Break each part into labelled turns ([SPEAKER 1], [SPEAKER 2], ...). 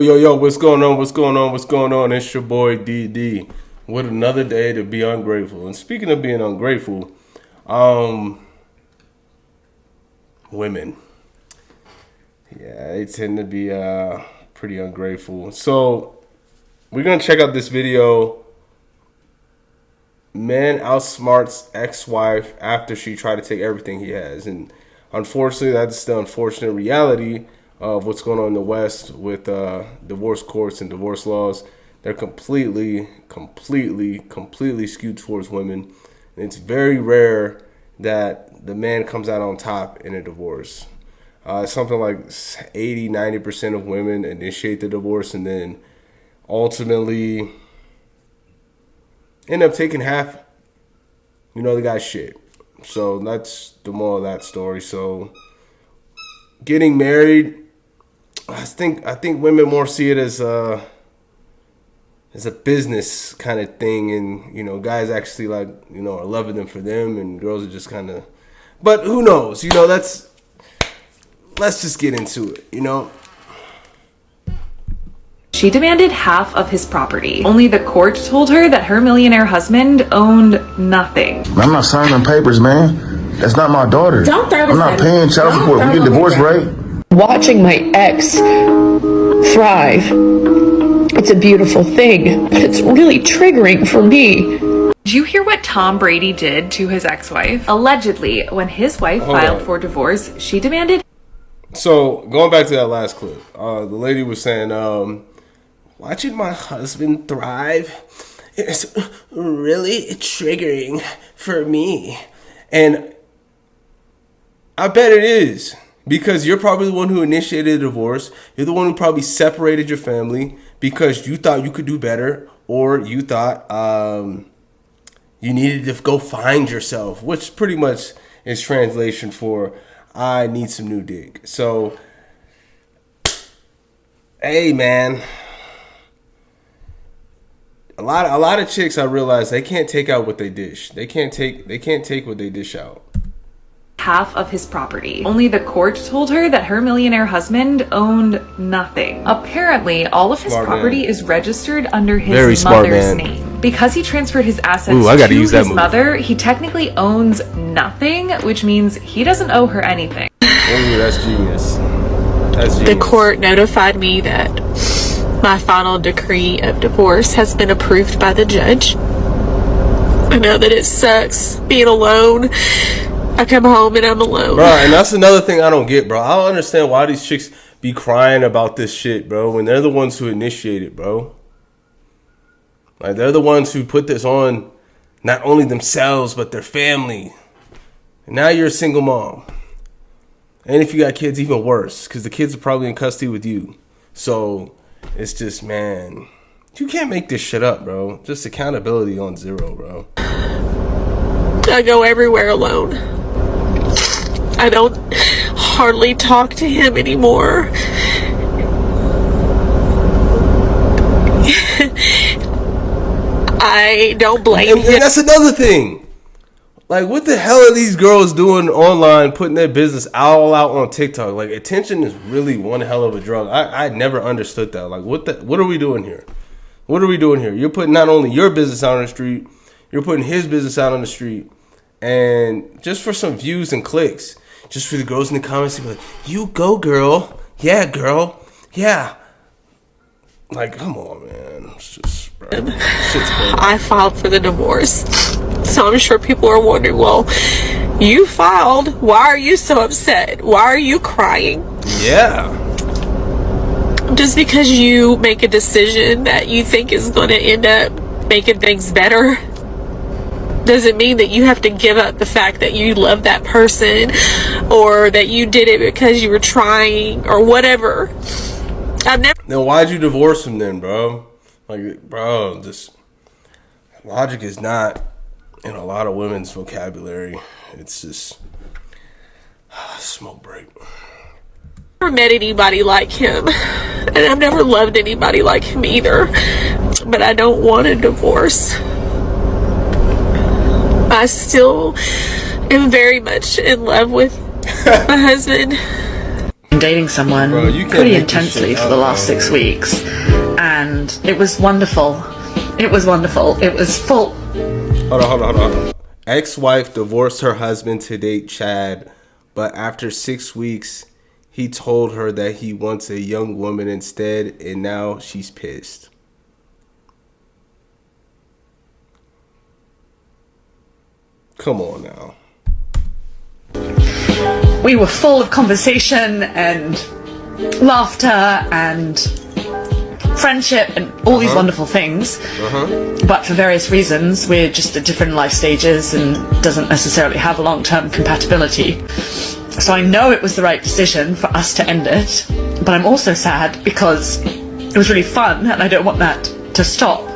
[SPEAKER 1] Yo, what's going on? What's going on? What's going on? It's your boy DD with another day to be ungrateful. And speaking of being ungrateful, women. Yeah, they tend to be pretty ungrateful. So we're gonna check out this video. Man outsmarts ex-wife after she tried to take everything he has. And unfortunately, that's the unfortunate reality of what's going on in the West with divorce courts and divorce laws. They're completely skewed towards women. And it's very rare that the man comes out on top in a divorce. Something like 80-90% of women initiate the divorce and then ultimately end up taking half, the guy's shit. So that's the moral of that story. So getting married, I think women more see it as a business kind of thing, and guys actually are loving them for them, and girls are just kind of. But who knows? Let's just get into it.
[SPEAKER 2] She demanded half of his property. Only the court told her that her millionaire husband owned nothing.
[SPEAKER 3] I'm not signing papers, man. That's not my daughter.
[SPEAKER 4] Don't throw this.
[SPEAKER 3] I'm not paying child support. We get divorced, right?
[SPEAKER 4] Watching my ex thrive, it's a beautiful thing, but it's really triggering for me.
[SPEAKER 2] Did you hear what Tom Brady did to his ex-wife? Allegedly, when his wife filed for divorce, she demanded.
[SPEAKER 1] So going back to that last clip, the lady was saying, watching my husband thrive is really triggering for me. And I bet it is. Because you're probably the one who initiated a divorce. You're the one who probably separated your family because you thought you could do better, or you thought you needed to go find yourself, which pretty much is translation for I need some new dick. So, hey man, a lot of chicks, I realize they can't take out what they dish. They can't take what they dish out.
[SPEAKER 2] Half of his property. Only the court told her that her millionaire husband owned nothing. Apparently, all of his property is registered under his mother's name. Because he transferred his assets to his mother, he technically owns nothing, which means he doesn't owe her anything.
[SPEAKER 1] Ooh, that's genius.
[SPEAKER 5] The court notified me that my final decree of divorce has been approved by the judge. I know that it sucks being alone. I come home and I'm alone.
[SPEAKER 1] Bro, and that's another thing I don't get, bro. I don't understand why these chicks be crying about this shit, bro, when they're the ones who initiate it, bro. Like, they're the ones who put this on not only themselves, but their family. And now you're a single mom. And if you got kids, even worse, because the kids are probably in custody with you. So, it's just, man, you can't make this shit up, bro. Just accountability on zero, bro.
[SPEAKER 5] I go everywhere alone. I don't hardly talk to him anymore. I don't blame him.
[SPEAKER 1] And that's another thing. Like, what the hell are these girls doing online, putting their business all out on TikTok? Like, attention is really one hell of a drug. I never understood that. Like, what are we doing here? What are we doing here? You're putting not only your business out on the street, you're putting his business out on the street. And just for some views and clicks. Just for the girls in the comments to be like, you go, girl. Yeah, girl. Yeah. Like, come on, man. It's just, bro. Shit's crazy.
[SPEAKER 5] I filed for the divorce. So I'm sure people are wondering, well, you filed. Why are you so upset? Why are you crying?
[SPEAKER 1] Yeah.
[SPEAKER 5] Just because you make a decision that you think is going to end up making things better doesn't mean that you have to give up the fact that you love that person or that you did it because you were trying or whatever.
[SPEAKER 1] Then why'd you divorce him then, bro? Like, bro, this logic is not in a lot of women's vocabulary. It's just smoke break.
[SPEAKER 5] I've never met anybody like him, and I've never loved anybody like him either, but I don't want a divorce. I still am very much in love with my husband.
[SPEAKER 2] dating someone pretty intensely for the last 6 weeks, and it was wonderful. It was wonderful. It was full.
[SPEAKER 1] Hold on. Ex-wife divorced her husband to date Chad, but after 6 weeks, he told her that he wants a young woman instead, and now she's pissed. Come on now.
[SPEAKER 2] We were full of conversation and laughter and friendship and all these wonderful things. But for various reasons, we're just at different life stages and doesn't necessarily have a long-term compatibility. So I know it was the right decision for us to end it, but I'm also sad because it was really fun and I don't want that to stop.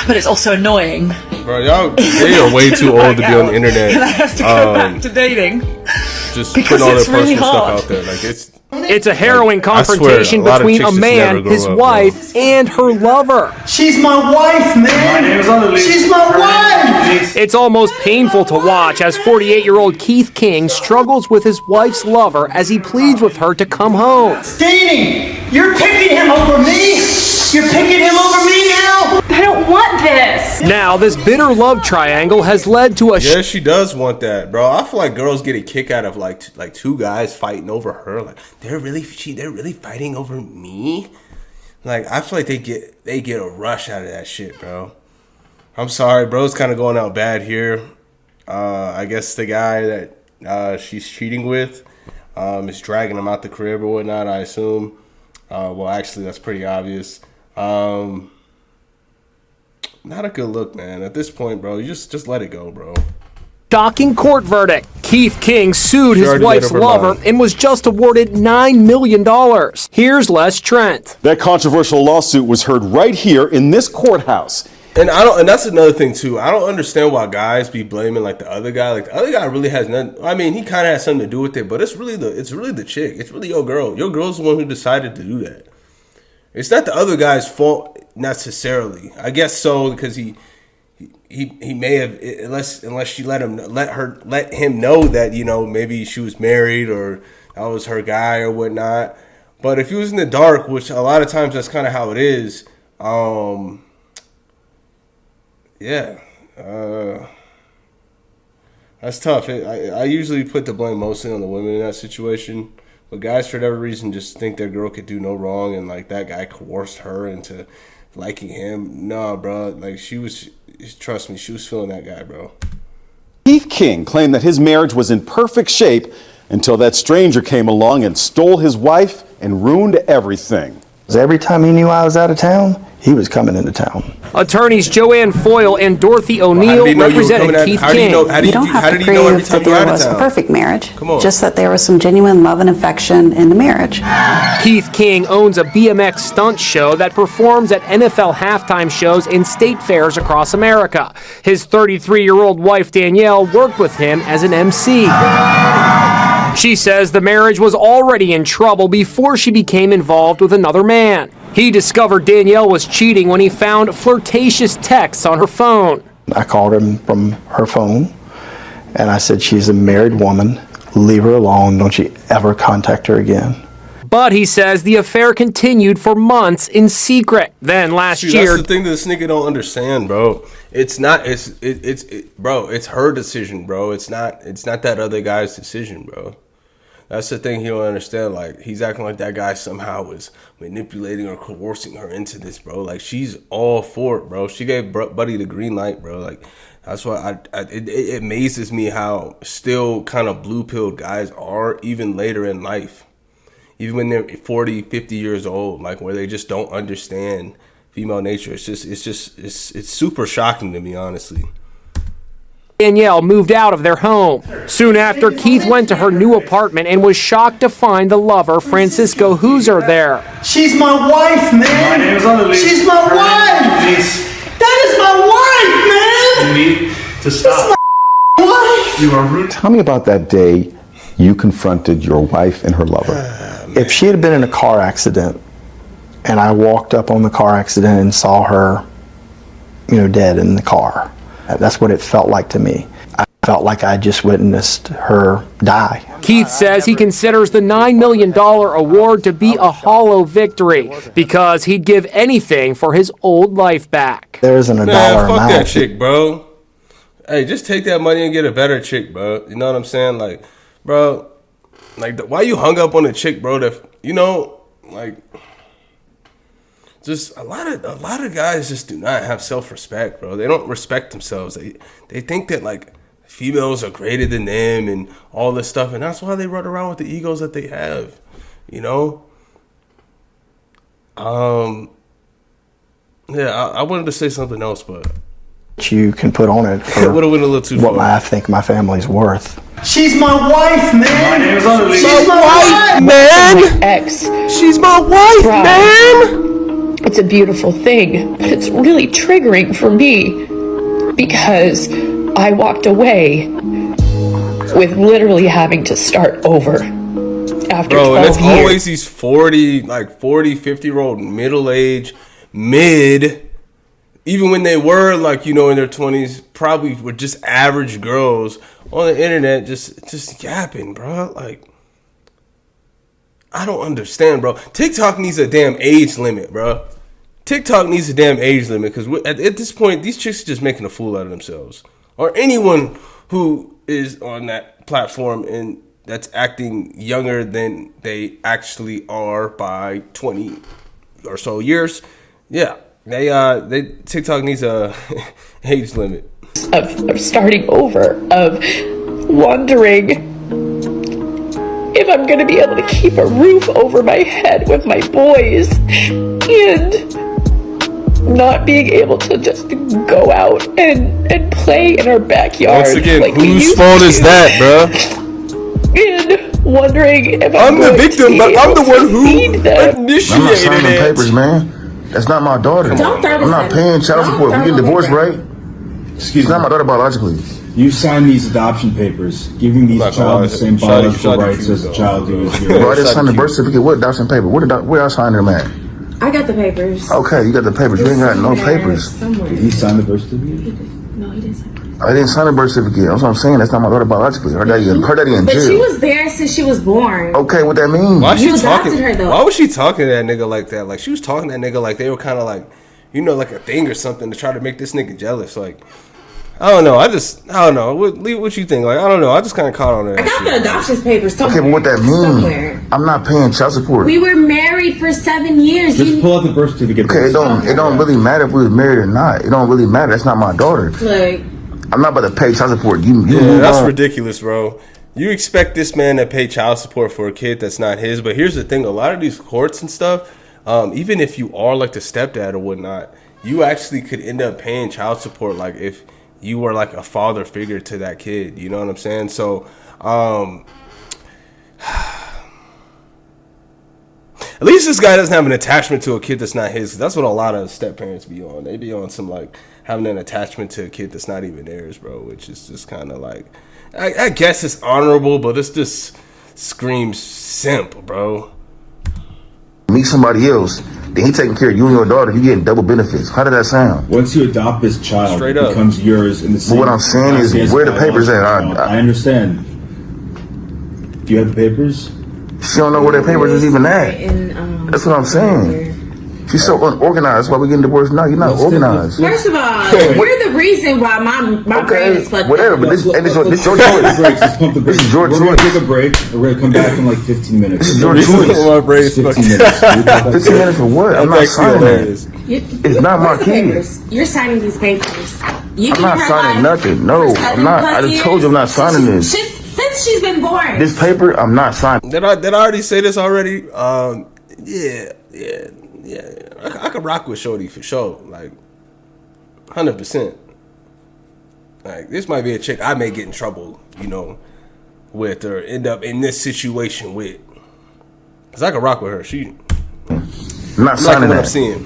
[SPEAKER 2] But it's also annoying.
[SPEAKER 1] Bro, they are way too old to be on the internet.
[SPEAKER 2] And I have to go back to dating.
[SPEAKER 1] Just put all their personal stuff out there. Like
[SPEAKER 6] it's a harrowing confrontation between a man, his wife, and her lover.
[SPEAKER 7] She's my wife, man. She's my wife.
[SPEAKER 6] It's almost painful to watch as 48-year-old Keith King struggles with his wife's lover as he pleads with her to come home.
[SPEAKER 7] Steenie, you're picking him over me. You're picking him over me now.
[SPEAKER 8] I don't want this.
[SPEAKER 6] Now, this bitter love triangle has led to a...
[SPEAKER 1] Yeah, she does want that, bro. I feel like girls get a kick out of like two guys fighting over her. Like they're really fighting over me. Like I feel like they get a rush out of that shit, bro. I'm sorry, bro's kind of going out bad here. I guess the guy that she's cheating with is dragging him out the crib or whatnot, I assume. Well, actually, that's pretty obvious. Not a good look, man. At this point, bro, you just let it go, bro.
[SPEAKER 6] Shocking court verdict. Keith King sued his wife's lover and was just awarded $9 million. Here's Les Trent.
[SPEAKER 9] That controversial lawsuit was heard right here in this courthouse.
[SPEAKER 1] And that's another thing too. I don't understand why guys be blaming like the other guy. Like the other guy really has nothing. I mean, he kind of has something to do with it, but it's really the chick. It's really your girl. Your girl's the one who decided to do that. It's not the other guy's fault necessarily. I guess so because he may have, unless she let him know that, you know, maybe she was married or that was her guy or whatnot. But if he was in the dark, which a lot of times that's kind of how it is. Yeah, that's tough. I usually put the blame mostly on the women in that situation. But guys, for whatever reason, just think their girl could do no wrong, and like that guy coerced her into liking him. Nah, bro. Like trust me, she was feeling that guy, bro.
[SPEAKER 9] Keith King claimed that his marriage was in perfect shape until that stranger came along and stole his wife and ruined everything.
[SPEAKER 7] Every time he knew I was out of town, he was coming into town.
[SPEAKER 6] Attorneys Joanne Foyle and Dorothy O'Neill represented Keith King.
[SPEAKER 8] You don't have to prove that there was a perfect marriage, just that there was some genuine love and affection in the marriage.
[SPEAKER 6] Keith King owns a BMX stunt show that performs at NFL halftime shows in state fairs across America. His 33-year-old wife Danielle worked with him as an MC. She says the marriage was already in trouble before she became involved with another man. He discovered Danielle was cheating when he found flirtatious texts on her phone.
[SPEAKER 7] I called him from her phone, and I said, she's a married woman. Leave her alone. Don't you ever contact her again.
[SPEAKER 6] But he says the affair continued for months in secret. Then last year...
[SPEAKER 1] That's the thing that this nigga don't understand, bro. It's her decision, bro. It's not that other guy's decision, bro. That's the thing he don't understand. Like, he's acting like that guy somehow was manipulating or coercing her into this, bro. Like, she's all for it, bro. She gave Buddy the green light, bro. Like, that's why it amazes me how still kind of blue-pilled guys are even later in life. Even when they're 40, 50 years old, like, where they just don't understand female nature. It's super shocking to me, honestly.
[SPEAKER 6] Danielle moved out of their home. Soon after, Keith went to her new apartment and was shocked to find the lover, Francisco Hooser, there.
[SPEAKER 7] She's my wife, man.
[SPEAKER 10] My name is on the list.
[SPEAKER 7] She's my wife. That is my wife, man.
[SPEAKER 10] You need to stop.
[SPEAKER 7] That's my wife.
[SPEAKER 10] You are rude.
[SPEAKER 3] Tell me about that day you confronted your wife and her lover.
[SPEAKER 7] If she had been in a car accident and I walked up on the car accident and saw her, dead in the car, that's what it felt like to me. Felt like I just witnessed her die.
[SPEAKER 6] Keith says he considers the $9 million award to be a hollow victory because he'd give anything for his old life back.
[SPEAKER 7] There isn't a dollar
[SPEAKER 1] fuck
[SPEAKER 7] amount.
[SPEAKER 1] that chick, bro. Hey, just take that money and get a better chick, bro. You know what I'm saying? Like, bro, like, why you hung up on a chick, bro? That, you know, like, just a lot of guys just do not have self-respect, bro. They don't respect themselves. They think that, like, females are greater than them and all this stuff, and that's why they run around with the egos that they have, you know? Yeah, I wanted to say something else, but
[SPEAKER 7] you can put on it for
[SPEAKER 1] would have went a little too
[SPEAKER 7] what
[SPEAKER 1] far.
[SPEAKER 7] I think my family's worth.
[SPEAKER 10] She's my wife, man.
[SPEAKER 1] She's my wife, man.
[SPEAKER 4] Ex.
[SPEAKER 1] She's my wife, man.
[SPEAKER 4] It's a beautiful thing, but it's really triggering for me because I walked away with literally having to start over after 12
[SPEAKER 1] and it's
[SPEAKER 4] years.
[SPEAKER 1] always these 40, 50-year-old middle-aged, mid, even when they were, like, you know, in their 20s, probably were just average girls on the internet just yapping, bro. Like, I don't understand, bro. TikTok needs a damn age limit, bro. TikTok needs a damn age limit because at this point, these chicks are just making a fool out of themselves. Or anyone who is on that platform and that's acting younger than they actually are by 20 or so years. Yeah, they TikTok needs a age limit.
[SPEAKER 4] Of starting over, of wondering if I'm going to be able to keep a roof over my head with my boys and not being able to just go out and play in our backyard.
[SPEAKER 1] Once again,
[SPEAKER 4] like
[SPEAKER 1] whose fault is that, bro?
[SPEAKER 4] And wondering if
[SPEAKER 1] I'm the victim, but I'm the one who
[SPEAKER 11] I'm not
[SPEAKER 1] initiated
[SPEAKER 11] signing
[SPEAKER 1] it.
[SPEAKER 11] papers, man. That's not my daughter. I'm not paying child support. We get divorced, right? She's not my daughter biologically.
[SPEAKER 12] You signed these adoption papers, giving these child the same biological rights as the child who is yours.
[SPEAKER 11] Bro, I just signed the birth certificate. What adoption paper? Where I signed them at?
[SPEAKER 13] I got the papers.
[SPEAKER 11] Okay, you got the papers. You ain't got no papers.
[SPEAKER 12] Did he sign the birth certificate?
[SPEAKER 13] No, he didn't sign.
[SPEAKER 11] I didn't sign the birth certificate. That's what I'm saying. That's not my daughter biologically. Her daddy in
[SPEAKER 13] But
[SPEAKER 11] jail.
[SPEAKER 13] she was there since she was born.
[SPEAKER 11] Okay, what that mean?
[SPEAKER 1] Why
[SPEAKER 13] You
[SPEAKER 1] she talking?
[SPEAKER 13] adopted her, though.
[SPEAKER 1] Why was she talking to that nigga like that? Like, she was talking to that nigga like they were kind of like, you know, like a thing or something to try to make this nigga jealous. Like, I don't know. I don't know. What you think? Like, I don't know. I just kind of caught on that.
[SPEAKER 13] I got the adoption papers somewhere.
[SPEAKER 11] Okay, but what that mean?
[SPEAKER 13] Somewhere.
[SPEAKER 11] I'm not paying child support.
[SPEAKER 13] We were married for 7 years.
[SPEAKER 12] Just pull out the birth certificate.
[SPEAKER 11] Okay, it don't really matter if we was married or not. It don't really matter. That's not my daughter.
[SPEAKER 13] Like,
[SPEAKER 11] I'm not about to pay child support. You
[SPEAKER 1] Yeah, that's ridiculous, bro. You expect this man to pay child support for a kid that's not his. But here's the thing: a lot of these courts and stuff, even if you are like the stepdad or whatnot, you actually could end up paying child support. Like if you were like a father figure to that kid, you know what I'm saying? So, at least this guy doesn't have an attachment to a kid that's not his. That's what a lot of step parents be on. They be on some like having an attachment to a kid that's not even theirs, bro. Which is just kind of like, I guess it's honorable, but it's just screams simp, bro.
[SPEAKER 11] Meet somebody else, then he taking care of you and your daughter. You getting double benefits. How did that sound?
[SPEAKER 12] Once you adopt this child,
[SPEAKER 1] Straight
[SPEAKER 12] it
[SPEAKER 1] up.
[SPEAKER 12] becomes yours in the same.
[SPEAKER 11] But what I'm saying is, where the papers at?
[SPEAKER 12] I understand. Do you have the papers?
[SPEAKER 11] She don't know where the papers is even at. That's what I'm saying. She's so unorganized. That's why we getting divorced now. You're not organized.
[SPEAKER 13] first of all, you're the reason why my brain is fucked
[SPEAKER 11] whatever.
[SPEAKER 13] up.
[SPEAKER 11] But this is your choice. This is your choice.
[SPEAKER 12] We're gonna take a break. We're gonna come back in like 15 minutes.
[SPEAKER 11] This is your choice.
[SPEAKER 1] My brain's
[SPEAKER 12] 15 minutes.
[SPEAKER 11] 15 minutes for what? I'm not signing that. It's not my kid.
[SPEAKER 13] You're signing these papers.
[SPEAKER 11] I'm not signing nothing. No, I'm not. I just told you I'm not signing this.
[SPEAKER 13] Since she's been born.
[SPEAKER 11] This paper, I'm not signing.
[SPEAKER 1] Did I already say this already? Yeah. I could rock with Shorty for sure, like 100%. Like this might be a chick I may get in trouble, you know, with or end up in this situation with. Cause I could rock with her.
[SPEAKER 11] I'm not signing
[SPEAKER 1] what
[SPEAKER 11] that.
[SPEAKER 1] I'm seeing.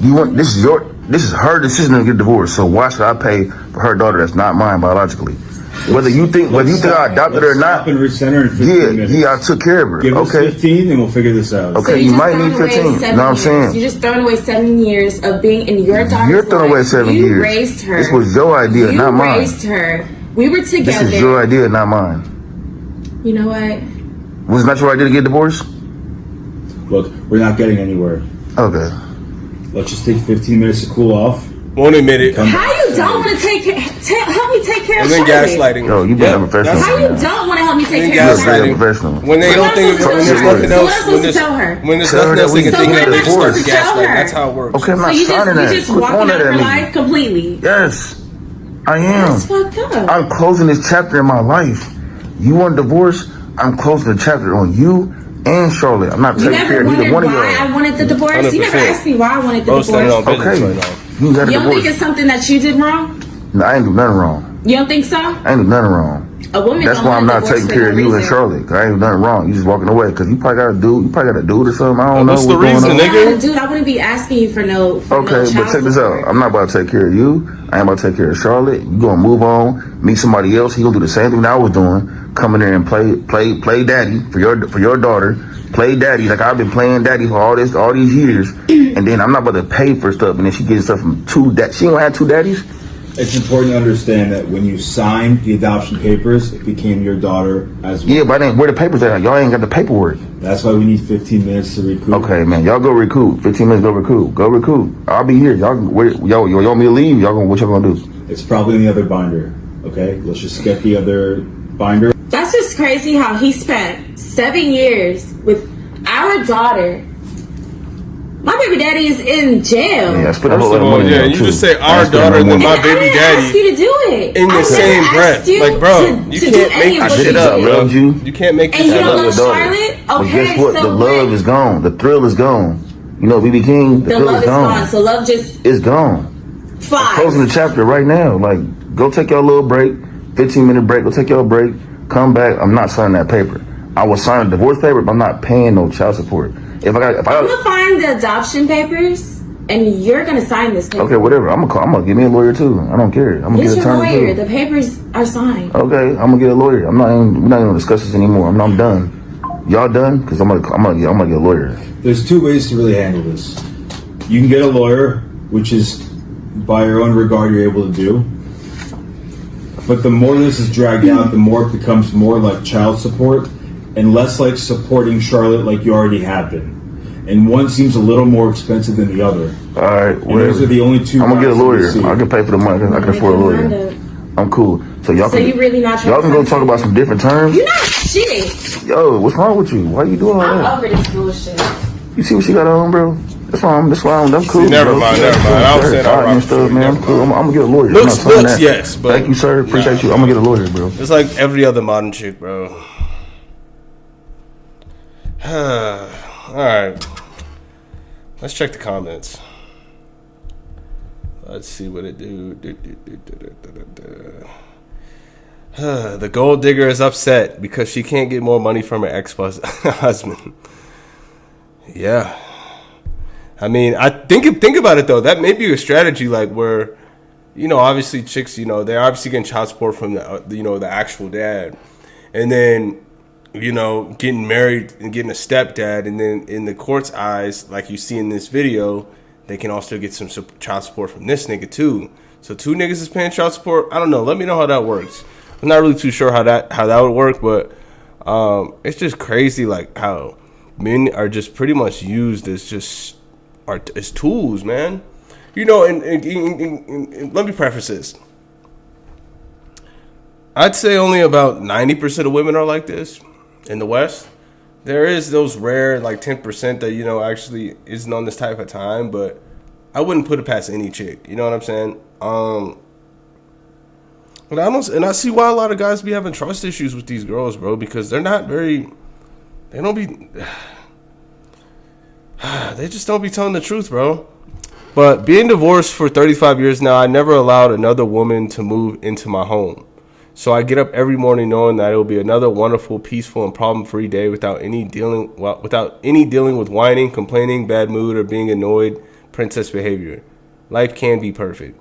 [SPEAKER 11] You want this is her decision to get divorced. So why should I pay for her daughter that's not mine biologically? Whether you think I adopted her or not, I took care of her.
[SPEAKER 12] Give us 15 and we'll figure this out.
[SPEAKER 11] Okay, you might need 15. You know what I'm saying?
[SPEAKER 13] You're just throwing away 7 years of being in your daughter's
[SPEAKER 11] You're throwing away 7 years.
[SPEAKER 13] You raised her.
[SPEAKER 11] This was your idea, not mine.
[SPEAKER 13] You raised her. We were together.
[SPEAKER 11] This is your idea, not mine.
[SPEAKER 13] You know what?
[SPEAKER 11] Was it not your idea to get divorced?
[SPEAKER 12] Look, we're not getting anywhere.
[SPEAKER 11] Okay.
[SPEAKER 12] Let's just take 15 minutes to cool off.
[SPEAKER 1] Won't admit it.
[SPEAKER 13] How you don't want to help me take care of
[SPEAKER 1] And then
[SPEAKER 13] Charlotte?
[SPEAKER 1] gaslighting.
[SPEAKER 11] Yo, you being unprofessional.
[SPEAKER 13] How you don't want to help me take
[SPEAKER 1] And
[SPEAKER 13] care of
[SPEAKER 1] gaslighting.
[SPEAKER 13] Charlotte?
[SPEAKER 1] When they don't think when there's nothing
[SPEAKER 13] So
[SPEAKER 1] else.
[SPEAKER 13] what am I supposed to tell her?
[SPEAKER 1] When there's
[SPEAKER 11] Tell her
[SPEAKER 1] nothing else
[SPEAKER 11] that we
[SPEAKER 1] they can
[SPEAKER 11] can
[SPEAKER 1] think
[SPEAKER 11] get
[SPEAKER 1] of,
[SPEAKER 11] a
[SPEAKER 1] they start
[SPEAKER 11] divorce.
[SPEAKER 1] to
[SPEAKER 13] Tell
[SPEAKER 1] gaslight.
[SPEAKER 13] her.
[SPEAKER 1] That's how it works.
[SPEAKER 11] Okay, I'm
[SPEAKER 13] So
[SPEAKER 11] not
[SPEAKER 13] you
[SPEAKER 11] signing that.
[SPEAKER 13] just
[SPEAKER 11] Quit
[SPEAKER 13] walking
[SPEAKER 11] pointing
[SPEAKER 13] out
[SPEAKER 11] at
[SPEAKER 13] her
[SPEAKER 11] me.
[SPEAKER 13] life completely.
[SPEAKER 11] Yes, I am.
[SPEAKER 13] That's fucked up.
[SPEAKER 11] I'm closing this chapter in my life. You want a divorce? I'm closing the chapter on you and Charlotte. I'm not
[SPEAKER 13] You
[SPEAKER 11] taking care
[SPEAKER 13] never
[SPEAKER 11] of either
[SPEAKER 13] wondered
[SPEAKER 11] one of
[SPEAKER 13] why I
[SPEAKER 11] y'all.
[SPEAKER 13] wanted the divorce? You never
[SPEAKER 1] 100%.
[SPEAKER 13] asked me why I wanted the
[SPEAKER 1] Both standing on
[SPEAKER 13] divorce.
[SPEAKER 1] business
[SPEAKER 11] Okay.
[SPEAKER 1] right now.
[SPEAKER 11] You got a
[SPEAKER 13] You don't think
[SPEAKER 11] divorce.
[SPEAKER 13] it's something that you did wrong?
[SPEAKER 11] No, I ain't do nothing wrong.
[SPEAKER 13] You don't think so?
[SPEAKER 11] I ain't do nothing wrong.
[SPEAKER 13] A woman
[SPEAKER 11] That's
[SPEAKER 13] don't
[SPEAKER 11] why I'm
[SPEAKER 13] want a
[SPEAKER 11] not
[SPEAKER 13] divorce
[SPEAKER 11] taking
[SPEAKER 13] for
[SPEAKER 11] care
[SPEAKER 13] no
[SPEAKER 11] of you and
[SPEAKER 13] reason.
[SPEAKER 11] Charlotte. Cause I ain't do nothing wrong. You just walking away. Cause you probably got a dude. You probably got a dude or something. I don't know
[SPEAKER 1] What's the
[SPEAKER 11] going
[SPEAKER 1] reason,
[SPEAKER 11] on.
[SPEAKER 1] nigga?
[SPEAKER 13] Dude, I wouldn't be asking you for no
[SPEAKER 11] Okay,
[SPEAKER 13] child
[SPEAKER 11] but check this
[SPEAKER 13] support.
[SPEAKER 11] out. I'm not about to take care of you. I ain't about to take care of Charlotte. You gonna move on, meet somebody else. He gonna do the same thing that I was doing. Come in there and play daddy for your daughter. Play daddy like I've been playing daddy for all these years. And then I'm not about to pay for stuff. And then she getting stuff from two dad. She don't have two daddies.
[SPEAKER 12] It's important to understand that when you signed the adoption papers, it became your daughter as well.
[SPEAKER 11] Yeah, but I didn't. Where the papers at? Y'all ain't got the paperwork.
[SPEAKER 12] That's why we need 15 minutes to recoup.
[SPEAKER 11] Okay, man. Y'all go recoup. 15 minutes. Go recoup. Go recoup. I'll be here. Y'all want me to leave? What y'all gonna do?
[SPEAKER 12] It's probably in the other binder. Okay, let's just get the other binder.
[SPEAKER 13] That's just crazy how he spent 7 years with our daughter. My baby daddy is in jail.
[SPEAKER 11] Yeah, I spent a
[SPEAKER 1] First
[SPEAKER 11] whole
[SPEAKER 1] of
[SPEAKER 11] lot of
[SPEAKER 1] all,
[SPEAKER 11] money.
[SPEAKER 1] yeah,
[SPEAKER 11] on
[SPEAKER 1] you
[SPEAKER 11] too.
[SPEAKER 1] just say
[SPEAKER 11] I
[SPEAKER 1] our
[SPEAKER 11] spent
[SPEAKER 1] daughter and then
[SPEAKER 11] money.
[SPEAKER 1] my
[SPEAKER 13] I
[SPEAKER 1] baby
[SPEAKER 13] didn't ask you
[SPEAKER 1] daddy
[SPEAKER 13] to do it.
[SPEAKER 1] in the
[SPEAKER 13] I
[SPEAKER 1] same
[SPEAKER 13] never
[SPEAKER 1] breath.
[SPEAKER 13] asked you
[SPEAKER 1] Like, bro,
[SPEAKER 13] to
[SPEAKER 1] you
[SPEAKER 13] do
[SPEAKER 1] can't
[SPEAKER 13] any
[SPEAKER 1] make
[SPEAKER 13] of
[SPEAKER 11] I
[SPEAKER 13] what
[SPEAKER 1] this
[SPEAKER 11] did
[SPEAKER 1] shit
[SPEAKER 13] you
[SPEAKER 11] I
[SPEAKER 1] up,
[SPEAKER 13] did.
[SPEAKER 1] bro.
[SPEAKER 11] loved you.
[SPEAKER 1] You can't make
[SPEAKER 13] And
[SPEAKER 1] this
[SPEAKER 13] you
[SPEAKER 11] I
[SPEAKER 1] shit
[SPEAKER 13] don't
[SPEAKER 11] love
[SPEAKER 1] up.
[SPEAKER 13] love
[SPEAKER 11] your daughter.
[SPEAKER 13] Charlotte?
[SPEAKER 11] But
[SPEAKER 13] Okay,
[SPEAKER 11] guess what?
[SPEAKER 13] so
[SPEAKER 11] The love
[SPEAKER 13] what?
[SPEAKER 11] is gone. The thrill is gone. You know, BB King, the
[SPEAKER 13] The
[SPEAKER 11] thrill
[SPEAKER 13] love
[SPEAKER 11] is
[SPEAKER 13] is
[SPEAKER 11] gone.
[SPEAKER 13] gone, so love just
[SPEAKER 11] It's gone. I'm closing the chapter right now. Like, go take your little break, 15-minute break. Go take your break. Come back. I'm not signing that paper. I will sign a divorce paper, but I'm not paying no child support. If I
[SPEAKER 13] I'm gonna find the adoption papers, and you're gonna sign this paper.
[SPEAKER 11] okay, whatever. I'm gonna give me a lawyer too. I don't care. I'm gonna
[SPEAKER 13] Get
[SPEAKER 11] get
[SPEAKER 13] your
[SPEAKER 11] an attorney
[SPEAKER 13] lawyer.
[SPEAKER 11] too.
[SPEAKER 13] The papers are signed.
[SPEAKER 11] Okay, I'm gonna get a lawyer. We're not even gonna discuss this anymore. I'm done. Y'all done? Cause I'm gonna get a lawyer.
[SPEAKER 12] There's two ways to really handle this. You can get a lawyer, which is by your own regard you're able to do. But the more this is dragged out, the more it becomes more like child support and less like supporting Charlotte like you already have been. And one seems a little more expensive than the other.
[SPEAKER 11] All right,
[SPEAKER 12] And those are the only two.
[SPEAKER 11] I'm gonna get a
[SPEAKER 12] routes that we
[SPEAKER 11] lawyer.
[SPEAKER 12] see.
[SPEAKER 11] I can pay for the money. I can afford a lawyer. I'm cool. So y'all
[SPEAKER 13] So
[SPEAKER 11] can.
[SPEAKER 13] you really not trying
[SPEAKER 11] Y'all
[SPEAKER 13] to
[SPEAKER 11] can go
[SPEAKER 13] find
[SPEAKER 11] talk about some different terms.
[SPEAKER 13] You're not shit.
[SPEAKER 11] Yo, what's wrong with you? Why you doing all
[SPEAKER 13] I'm
[SPEAKER 11] that?
[SPEAKER 13] over this bullshit.
[SPEAKER 11] You see what she got on, bro? That's why I'm cool.
[SPEAKER 1] Never
[SPEAKER 11] bro.
[SPEAKER 1] mind. I was saying I
[SPEAKER 11] and stuff, man. I'm cool. I'm gonna get a lawyer.
[SPEAKER 1] Looks,
[SPEAKER 11] I'm not saying that.
[SPEAKER 1] yes, but
[SPEAKER 11] Thank you, sir. Appreciate you. I'm gonna get a lawyer, bro.
[SPEAKER 1] It's like every other modern chick, bro. All right. Let's check the comments. Let's see what it do. The gold digger is upset because she can't get more money from her ex-husband. Yeah. I mean, I think about it though. That may be a strategy, like where, you know, obviously chicks, you know, they're obviously getting child support from the actual dad, and then, you know, getting married and getting a stepdad, and then in the court's eyes, like you see in this video, they can also get some child support from this nigga too. So two niggas is paying child support. I don't know. Let me know how that works. I'm not really too sure how that would work, but it's just crazy, like how men are just pretty much used as as tools, man. You know, and let me preface this. I'd say only about 90% of women are like this in the West. There is those rare, like 10% that, you know, actually isn't on this type of time, but I wouldn't put it past any chick. You know what I'm saying? But I see why a lot of guys be having trust issues with these girls, bro, because they just don't be telling the truth, bro. But being divorced for 35 years now, I never allowed another woman to move into my home. So I get up every morning knowing that it will be another wonderful, peaceful, and problem-free day without any dealing with whining, complaining, bad mood, or being annoyed, princess behavior. Life can be perfect.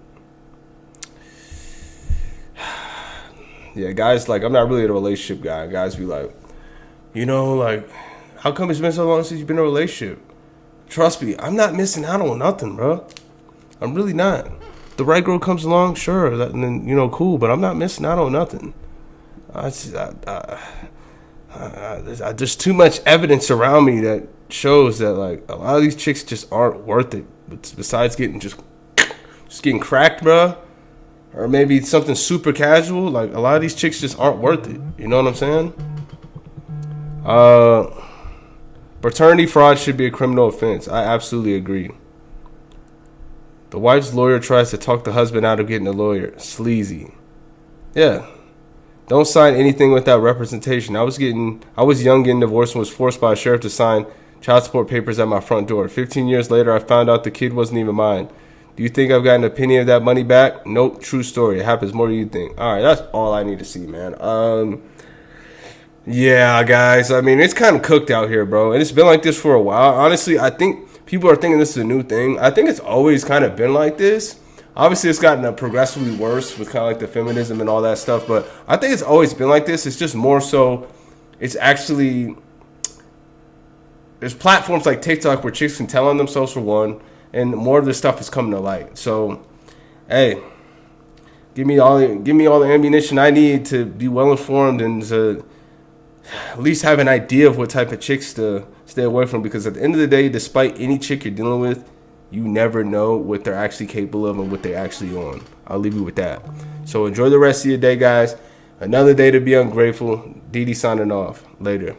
[SPEAKER 1] Yeah, guys, like, I'm not really a relationship guy. Guys be like, you know, like, how come it's been so long since you've been in a relationship? Trust me, I'm not missing out on nothing, bro. I'm really not. the right girl comes along, sure, and then, you know, cool. But I'm not missing out on nothing. There's too much evidence around me that shows that, like, a lot of these chicks just aren't worth it. But besides getting just getting cracked, bro, or maybe something super casual, like, a lot of these chicks just aren't worth it. You know what I'm saying? Paternity fraud should be a criminal offense. I absolutely agree. The wife's lawyer tries to talk the husband out of getting a lawyer. Sleazy. Yeah. Don't sign anything without representation. I was young, getting divorced, and was forced by a sheriff to sign child support papers at my front door. 15 years later, I found out the kid wasn't even mine. Do you think I've gotten a penny of that money back? Nope. True story. It happens more than you think. All right, that's all I need to see, man. Yeah, guys. I mean, it's kind of cooked out here, bro. And it's been like this for a while. Honestly, I think people are thinking this is a new thing. I think it's always kind of been like this. Obviously, it's gotten progressively worse with kind of like the feminism and all that stuff. But I think it's always been like this. It's just more so, it's actually, there's platforms like TikTok where chicks can tell on themselves, for one. And more of this stuff is coming to light. So, hey, give me all the ammunition I need to be well informed and to at least have an idea of what type of chicks to stay away from. Because at the end of the day, despite any chick you're dealing with, you never know what they're actually capable of and what they're actually on. I'll leave you with that. So enjoy the rest of your day, guys. Another day to be ungrateful. Dee Dee signing off. Later.